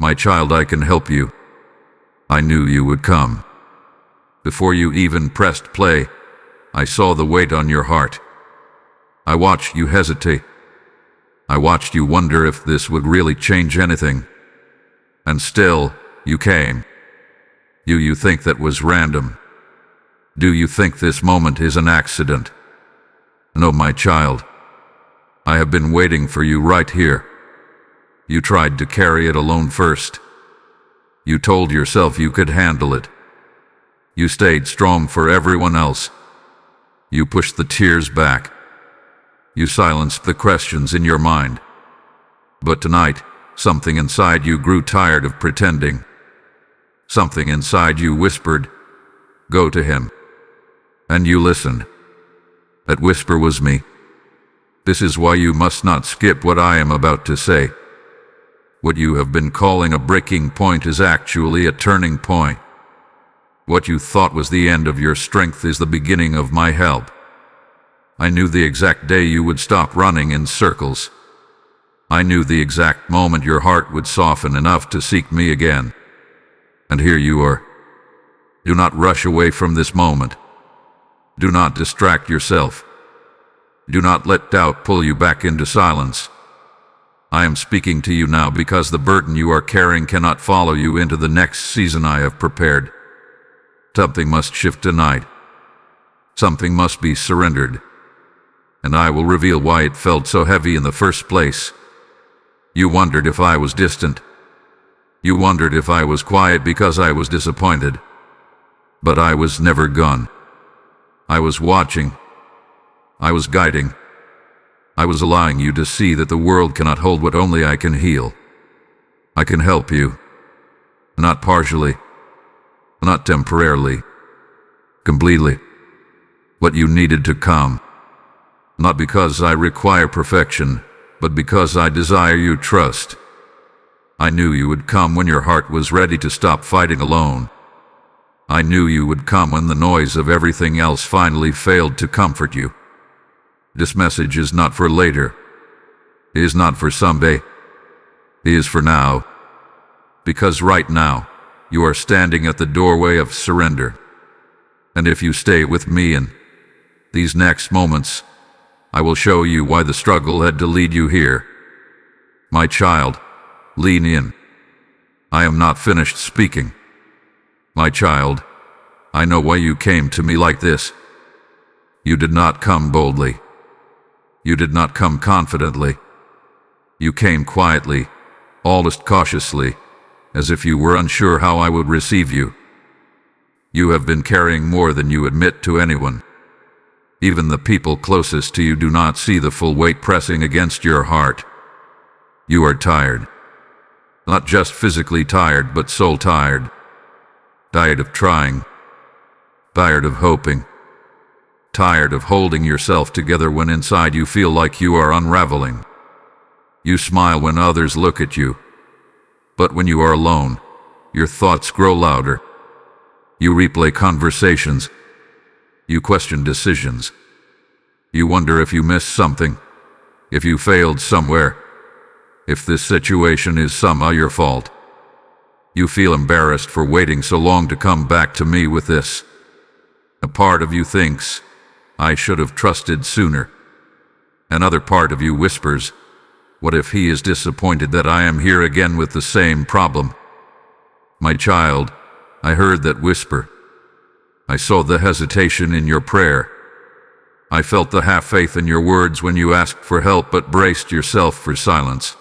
My child, I can help you. I knew you would come. Before you even pressed play, I saw the weight on your heart. I watched you hesitate. I watched you wonder if this would really change anything. And still, you came. Do you think that was random? Do you think this moment is an accident? No, my child. I have been waiting for you right here. You tried to carry it alone first. You told yourself you could handle it. You stayed strong for everyone else. You pushed the tears back. You silenced the questions in your mind. But tonight, something inside you grew tired of pretending. Something inside you whispered, "Go to him." And you listened. That whisper was me. This is why you must not skip what I am about to say. What you have been calling a breaking point is actually a turning point. What you thought was the end of your strength is the beginning of my help. I knew the exact day you would stop running in circles. I knew the exact moment your heart would soften enough to seek me again. And here you are. Do not rush away from this moment. Do not distract yourself. Do not let doubt pull you back into silence. I am speaking to you now because the burden you are carrying cannot follow you into the next season I have prepared. Something must shift tonight. Something must be surrendered. And I will reveal why it felt so heavy in the first place. You wondered if I was distant. You wondered if I was quiet because I was disappointed. But I was never gone. I was watching. I was guiding. I was allowing you to see that the world cannot hold what only I can heal. I can help you. Not partially. Not temporarily. Completely. What you needed to come. Not because I require perfection, but because I desire you trust. I knew you would come when your heart was ready to stop fighting alone. I knew you would come when the noise of everything else finally failed to comfort you. This message is not for later. It is not for someday. It is for now. Because right now, you are standing at the doorway of surrender. And if you stay with me in these next moments, I will show you why the struggle had to lead you here. My child, lean in. I am not finished speaking. My child, I know why you came to me like this. You did not come boldly. You did not come confidently. You came quietly, almost cautiously, as if you were unsure how I would receive you. You have been carrying more than you admit to anyone. Even the people closest to you do not see the full weight pressing against your heart. You are tired. Not just physically tired, but soul tired. Tired of trying. Tired of hoping. Tired of holding yourself together when inside you feel like you are unraveling. You smile when others look at you. But when you are alone, your thoughts grow louder. You replay conversations. You question decisions. You wonder if you missed something, if you failed somewhere, if this situation is somehow your fault. You feel embarrassed for waiting so long to come back to me with this. A part of you thinks, I should have trusted sooner. Another part of you whispers, what if he is disappointed that I am here again with the same problem? My child, I heard that whisper. I saw the hesitation in your prayer. I felt the half-faith in your words when you asked for help but braced yourself for silence.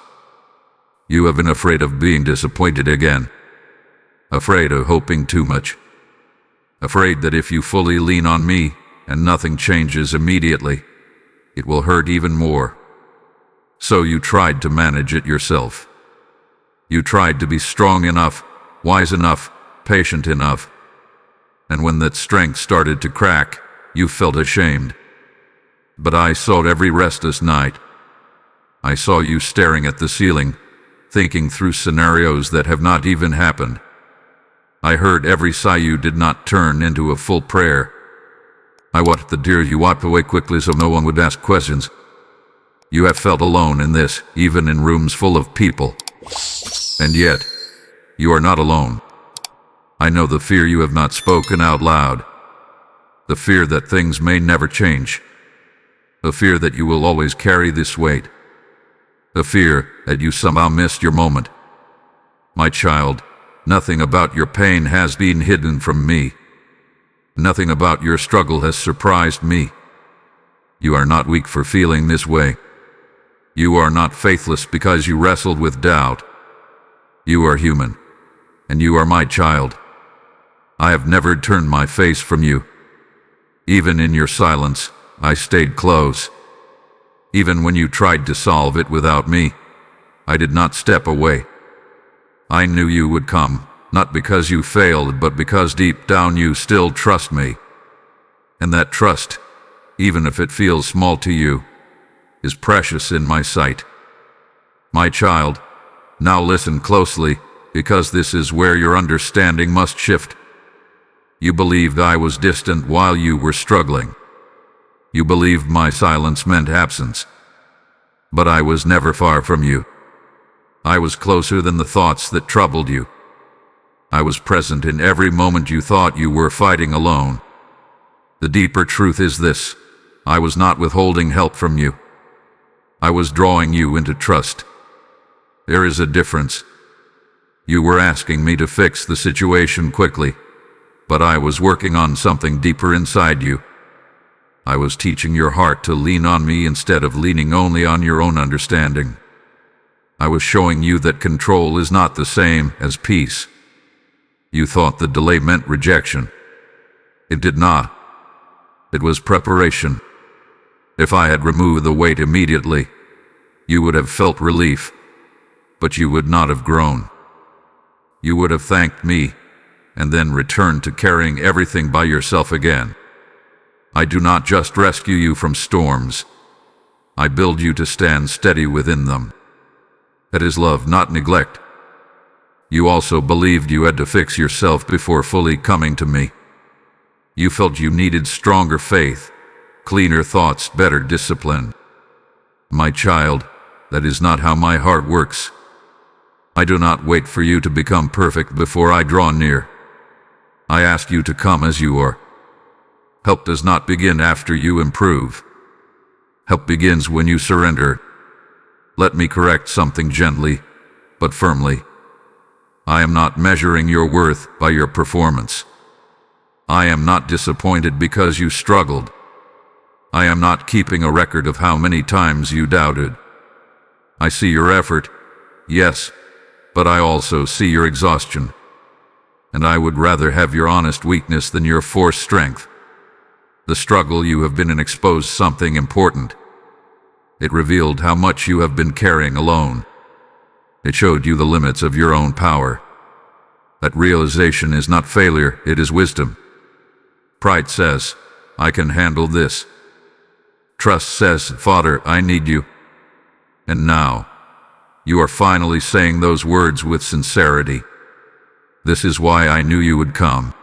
You have been afraid of being disappointed again. Afraid of hoping too much. Afraid that if you fully lean on me and nothing changes immediately, it will hurt even more. So you tried to manage it yourself. You tried to be strong enough, wise enough, patient enough. And when that strength started to crack, you felt ashamed. But I saw it every restless night. I saw you staring at the ceiling, thinking through scenarios that have not even happened. I heard every sigh you did not turn into a full prayer. I watched the tears you wiped away quickly so no one would ask questions. You have felt alone in this, even in rooms full of people. And yet, You are not alone. I know the fear you have not spoken out loud. The fear that things may never change. The fear that you will always carry this weight. The fear that you somehow missed your moment. My child, nothing about your pain has been hidden from me. Nothing about your struggle has surprised me. You are not weak for feeling this way. You are not faithless because you wrestled with doubt. You are human, and you are my child. I have never turned my face from you. Even in your silence, I stayed close. Even when you tried to solve it without me, I did not step away. I knew you would come, not because you failed, but because deep down you still trust me. And that trust, even if it feels small to you, is precious in my sight. My child, now listen closely, because this is where your understanding must shift. You believed I was distant while you were struggling. You believed my silence meant absence. But I was never far from you. I was closer than the thoughts that troubled you. I was present in every moment you thought you were fighting alone. The deeper truth is this: I was not withholding help from you. I was drawing you into trust. There is a difference. You were asking me to fix the situation quickly, but I was working on something deeper inside you. I was teaching your heart to lean on me instead of leaning only on your own understanding. I was showing you that control is not the same as peace. You thought the delay meant rejection. It did not. It was preparation. If I had removed the weight immediately, you would have felt relief, but you would not have grown. You would have thanked me, and then returned to carrying everything by yourself again. I do not just rescue you from storms. I build you to stand steady within them. That is love, not neglect. You also believed you had to fix yourself before fully coming to me. You felt you needed stronger faith, cleaner thoughts, better discipline. My child, that is not how my heart works. I do not wait for you to become perfect before I draw near. I ask you to come as you are. Help does not begin after you improve. Help begins when you surrender. Let me correct something gently, but firmly. I am not measuring your worth by your performance. I am not disappointed because you struggled. I am not keeping a record of how many times you doubted. I see your effort, yes, but I also see your exhaustion. And I would rather have your honest weakness than your forced strength. The struggle you have been in exposed something important. It revealed how much you have been carrying alone. It showed you the limits of your own power. That realization is not failure, it is wisdom. Pride says, I can handle this. Trust says, Father, I need you. And now, you are finally saying those words with sincerity. This is why I knew you would come.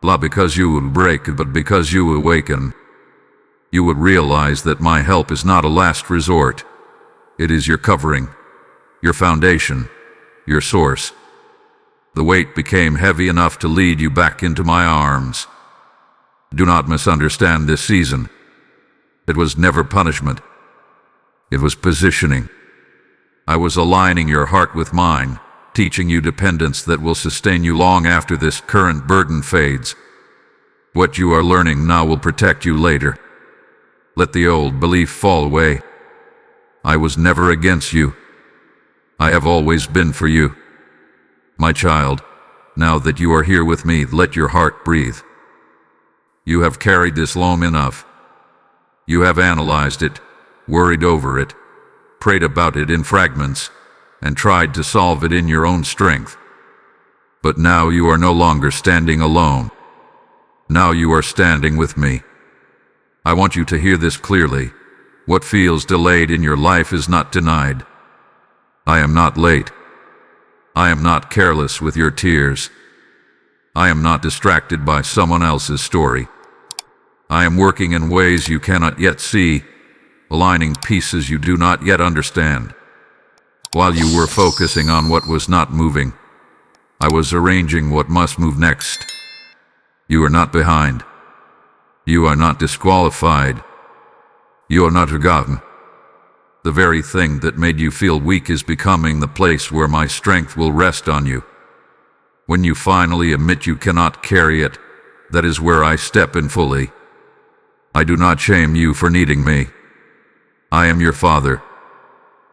Not because you would break, but because you would awaken. You would realize that my help is not a last resort. It is your covering, your foundation, your source. The weight became heavy enough to lead you back into my arms. Do not misunderstand this season. It was never punishment. It was positioning. I was aligning your heart with mine, teaching you dependence that will sustain you long after this current burden fades. What you are learning now will protect you later. Let the old belief fall away. I was never against you. I have always been for you. My child, now that you are here with me, let your heart breathe. You have carried this long enough. You have analyzed it, worried over it, prayed about it in fragments, and tried to solve it in your own strength. But now you are no longer standing alone. Now you are standing with me. I want you to hear this clearly. What feels delayed in your life is not denied. I am not late. I am not careless with your tears. I am not distracted by someone else's story. I am working in ways you cannot yet see, aligning pieces you do not yet understand. While you were focusing on what was not moving, I was arranging what must move next. You are not behind. You are not disqualified. You are not forgotten. The very thing that made you feel weak is becoming the place where my strength will rest on you. When you finally admit you cannot carry it, that is where I step in fully. I do not shame you for needing me. I am your Father.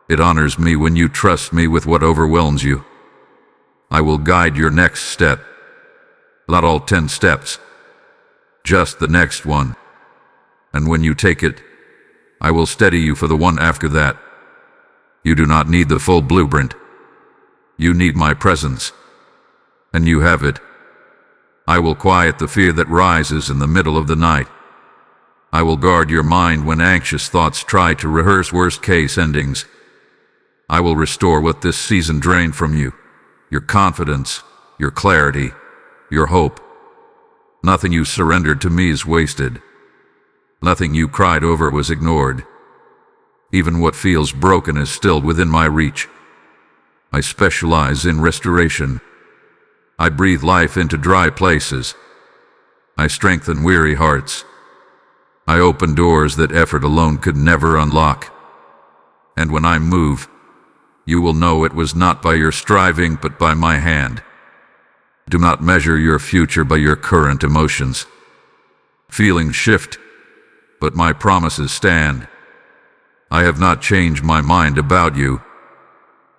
It honors me when you trust me with what overwhelms you. I will guide your next step. Not all 10 steps, just the next one. And when you take it, I will steady you for the one after that. You do not need the full blueprint. You need my presence. And you have it. I will quiet the fear that rises in the middle of the night. I will guard your mind when anxious thoughts try to rehearse worst-case endings. I will restore what this season drained from you, your confidence, your clarity, your hope. Nothing you surrendered to me is wasted. Nothing you cried over was ignored. Even what feels broken is still within my reach. I specialize in restoration. I breathe life into dry places. I strengthen weary hearts. I open doors that effort alone could never unlock. And when I move, you will know it was not by your striving but by my hand. Do not measure your future by your current emotions. Feelings shift, but my promises stand. I have not changed my mind about you.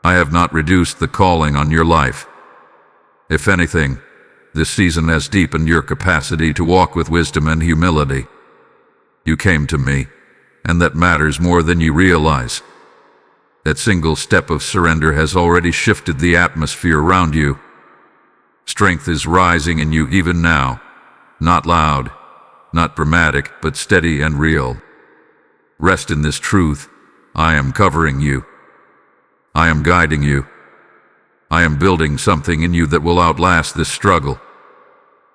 I have not reduced the calling on your life. If anything, this season has deepened your capacity to walk with wisdom and humility. You came to me, and that matters more than you realize. That single step of surrender has already shifted the atmosphere around you. Strength is rising in you even now, not loud, not dramatic, but steady and real. Rest in this truth. I am covering you. I am guiding you. I am building something in you that will outlast this struggle.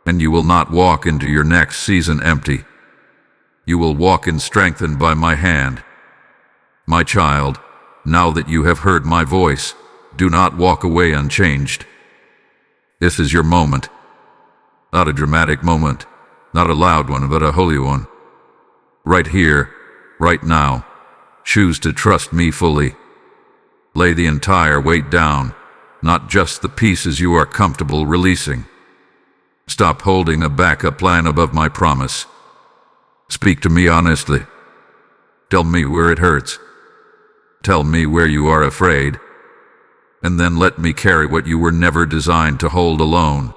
And you will not walk into your next season empty. You will walk in strengthened by my hand. My child, now that you have heard my voice, do not walk away unchanged. This is your moment. Not a dramatic moment, not a loud one, but a holy one. Right here, right now, choose to trust me fully. Lay the entire weight down, not just the pieces you are comfortable releasing. Stop holding a backup plan above my promise. Speak to me honestly. Tell me where it hurts. Tell me where you are afraid. And then let me carry what you were never designed to hold alone.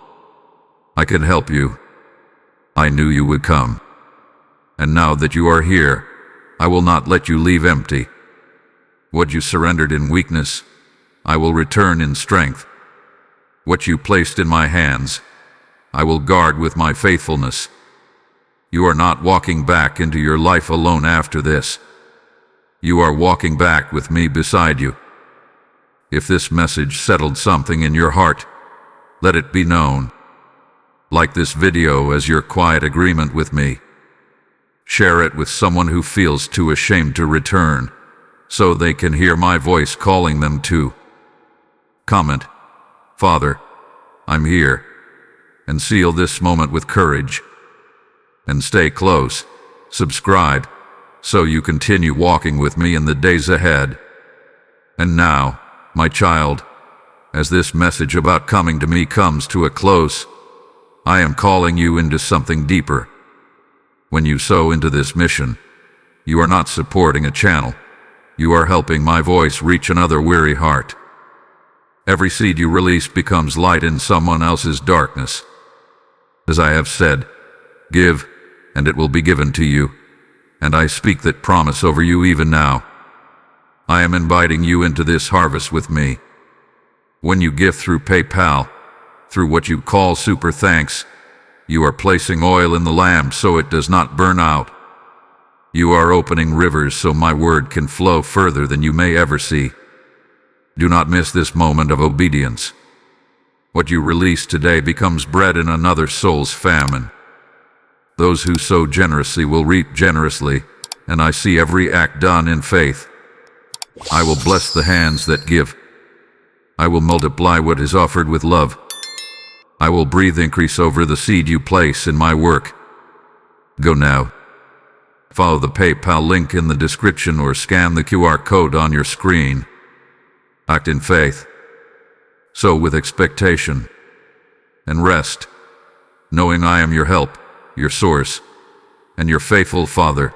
I can help you. I knew you would come. And now that you are here, I will not let you leave empty. What you surrendered in weakness, I will return in strength. What you placed in my hands, I will guard with my faithfulness. You are not walking back into your life alone after this. You are walking back with me beside you. If this message settled something in your heart, let it be known. Like this video as your quiet agreement with me. Share it with someone who feels too ashamed to return, so they can hear my voice calling them to. Comment, Father, I'm here, and seal this moment with courage. And stay close. Subscribe, so you continue walking with me in the days ahead. And now, my child, as this message about coming to me comes to a close, I am calling you into something deeper. When you sow into this mission, you are not supporting a channel. You are helping my voice reach another weary heart. Every seed you release becomes light in someone else's darkness. As I have said, give, and it will be given to you. And I speak that promise over you even now. I am inviting you into this harvest with me. When you give through PayPal, through what you call super thanks, you are placing oil in the lamp so it does not burn out. You are opening rivers so my word can flow further than you may ever see. Do not miss this moment of obedience. What you release today becomes bread in another soul's famine. Those who sow generously will reap generously, and I see every act done in faith. I will bless the hands that give. I will multiply what is offered with love. I will breathe increase over the seed you place in my work. Go now. Follow the PayPal link in the description or scan the QR code on your screen. Act in faith. Sow with expectation. And rest, knowing I am your help, your source, and your faithful Father.